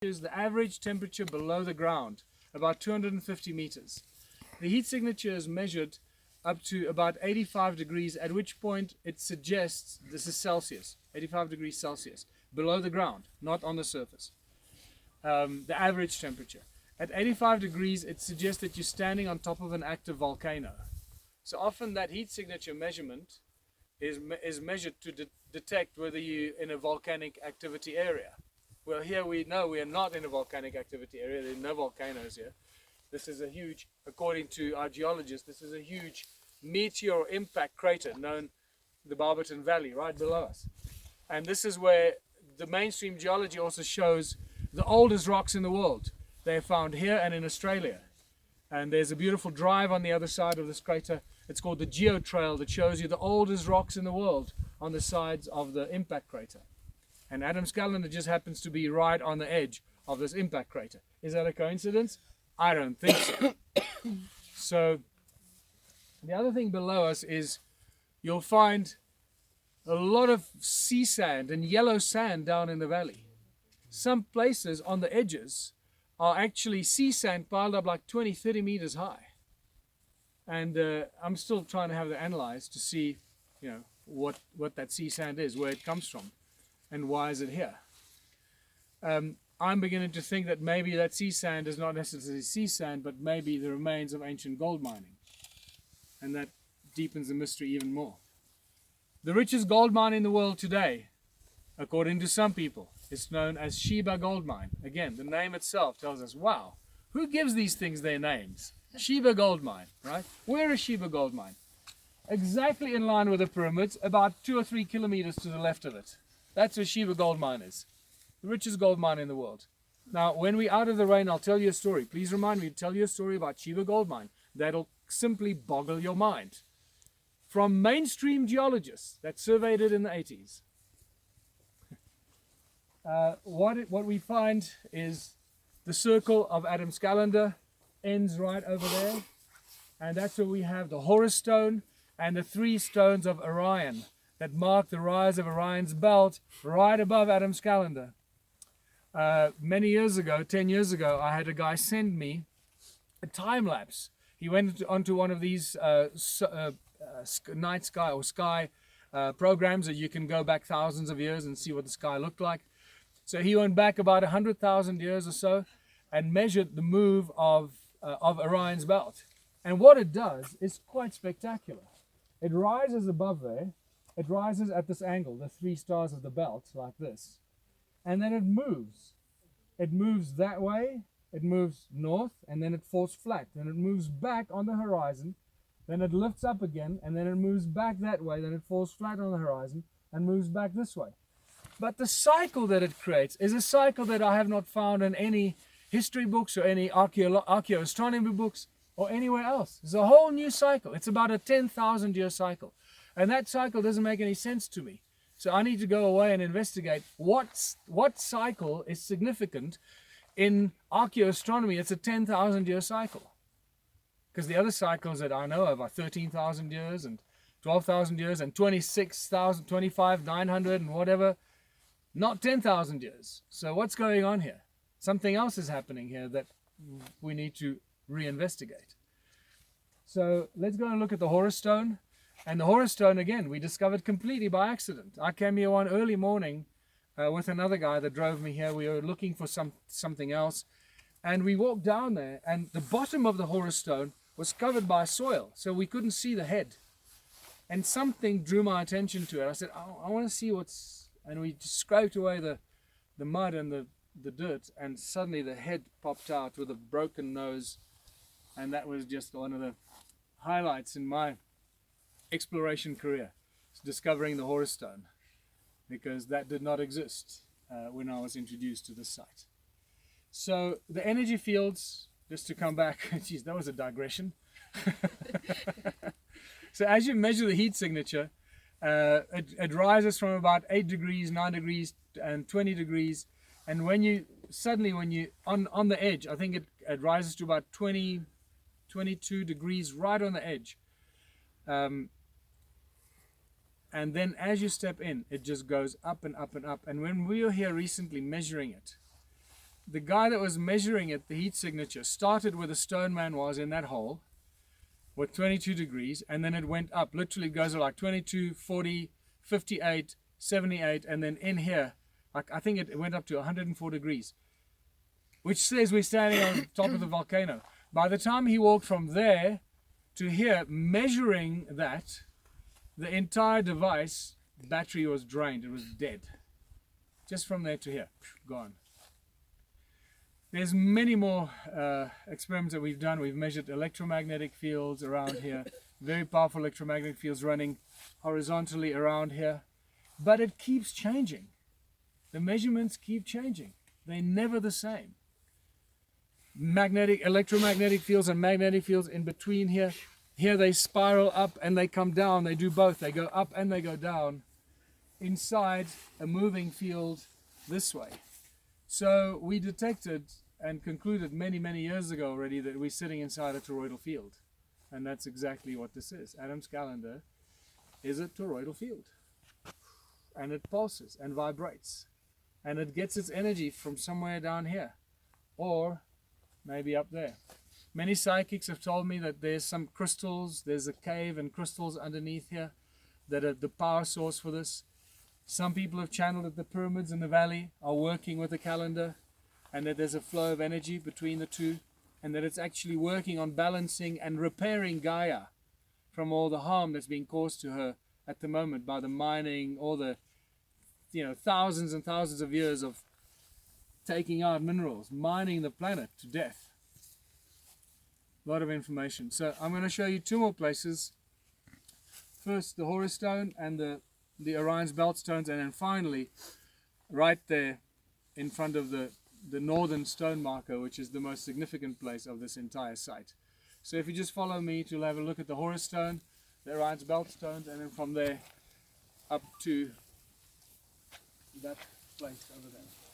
is the average temperature below the ground, about 250 meters. The heat signature is measured up to about 85 degrees, at which point it suggests this is Celsius, 85 degrees Celsius, below the ground, not on the surface. The average temperature. At 85 degrees, it suggests that you're standing on top of an active volcano. So often that heat signature measurement is measured to detect whether you're in a volcanic activity area. Well, here we know we are not in a volcanic activity area. There are no volcanoes here. This is a huge, according to our geologists, this is a huge meteor impact crater known the Barberton Valley right below us. And this is where the mainstream geology also shows the oldest rocks in the world. They're found here and in Australia. And there's a beautiful drive on the other side of this crater. It's called the Geo Trail, that shows you the oldest rocks in the world on the sides of the impact crater. And Adamscalender just happens to be right on the edge of this impact crater. Is that a coincidence? I don't think so. So the other thing below us is you'll find a lot of sea sand and yellow sand down in the valley. Some places on the edges are actually sea sand piled up like 20, 30 meters high. And I'm still trying to have that analyzed to see, what that sea sand is, where it comes from, and why is it here. I'm beginning to think that maybe that sea sand is not necessarily sea sand, but maybe the remains of ancient gold mining. And that deepens the mystery even more. The richest gold mine in the world today, according to some people, is known as Sheba Gold Mine. Again, the name itself tells us, wow, who gives these things their names? Sheba Gold Mine, right? Where is Sheba Gold Mine? Exactly in line with the pyramids, about 2 or 3 kilometers to the left of it. That's where Sheba Gold Mine is. The richest gold mine in the world. Now, when we're out of the rain, I'll tell you a story. Please remind me to tell you a story about Sheba Gold Mine. That'll simply boggle your mind. From mainstream geologists that surveyed it in the 80s. What we find is the circle of Adamscalender ends right over there. And that's where we have the Horus Stone and the 3 stones of Orion that mark the rise of Orion's belt right above Adamscalender. Many years ago, 10 years ago, I had a guy send me a time lapse. He went onto one of these night sky or sky programs that you can go back thousands of years and see what the sky looked like. So he went back about 100,000 years or so and measured the move of Orion's belt. And what it does is quite spectacular. It rises above there. It rises at this angle, the 3 stars of the belt, like this. And then it moves. It moves that way, it moves north, and then it falls flat. Then it moves back on the horizon, then it lifts up again, and then it moves back that way, then it falls flat on the horizon, and moves back this way. But the cycle that it creates is a cycle that I have not found in any history books or any archaeoastronomy books or anywhere else. It's a whole new cycle. It's about a 10,000 year cycle. And that cycle doesn't make any sense to me. So I need to go away and investigate what cycle is significant in archaeoastronomy. It's a 10,000 year cycle. Because the other cycles that I know of are 13,000 years and 12,000 years and 26,000, 25, 900 and whatever. Not 10,000 years. So what's going on here? Something else is happening here that we need to reinvestigate. So let's go and look at the Horus Stone. And the Horus Stone, again, we discovered completely by accident. I came here one early morning with another guy that drove me here. We were looking for something else. And we walked down there, and the bottom of the Horus Stone was covered by soil, so we couldn't see the head. And something drew my attention to it. I said, I want to see what's... And we just scraped away the mud and the dirt, and suddenly the head popped out with a broken nose. And that was just one of the highlights in my exploration career, discovering the Horus Stone, because that did not exist when I was introduced to this site. So the energy fields, just to come back, geez, that was a digression. So as you measure the heat signature, it rises from about 8 degrees, 9 degrees, and 20 degrees. And when you on the edge, I think it rises to about 20, 22 degrees right on the edge. And then as you step in, it just goes up and up and up. And when we were here recently measuring it, the guy that was measuring it, the heat signature, started where the stone man was in that hole with 22 degrees, and then it went up. Literally it goes like 22, 40, 58, 78, and then in here, like I think it went up to 104 degrees, which says we're standing on top of the volcano. By the time he walked from there to here, measuring that, the entire device battery was drained. It was dead. Just from there to here, gone. There's many more experiments that we've done. We've measured electromagnetic fields around here, very powerful electromagnetic fields running horizontally around here, but it keeps changing. The measurements keep changing. They're never the same. Electromagnetic fields and magnetic fields in between here. Here they spiral up and they come down. They do both. They go up and they go down inside a moving field this way. So we detected and concluded many, many years ago already that we're sitting inside a toroidal field. And that's exactly what this is. Adam's calendar is a toroidal field. And it pulses and vibrates. And it gets its energy from somewhere down here. Or maybe up there. Many psychics have told me that there's some crystals, there's a cave and crystals underneath here that are the power source for this. Some people have channeled that the pyramids in the valley are working with the calendar, and that there's a flow of energy between the two, and that it's actually working on balancing and repairing Gaia from all the harm that's being caused to her at the moment by the mining, all the thousands and thousands of years of taking out minerals, mining the planet to death. A lot of information. So I'm going to show you two more places. First the Horus Stone and the Orion's Belt stones, and then finally right there in front of the northern stone marker, which is the most significant place of this entire site. So if you just follow me to have a look at the Horus Stone, the Orion's Belt stones, and then from there up to that place over there.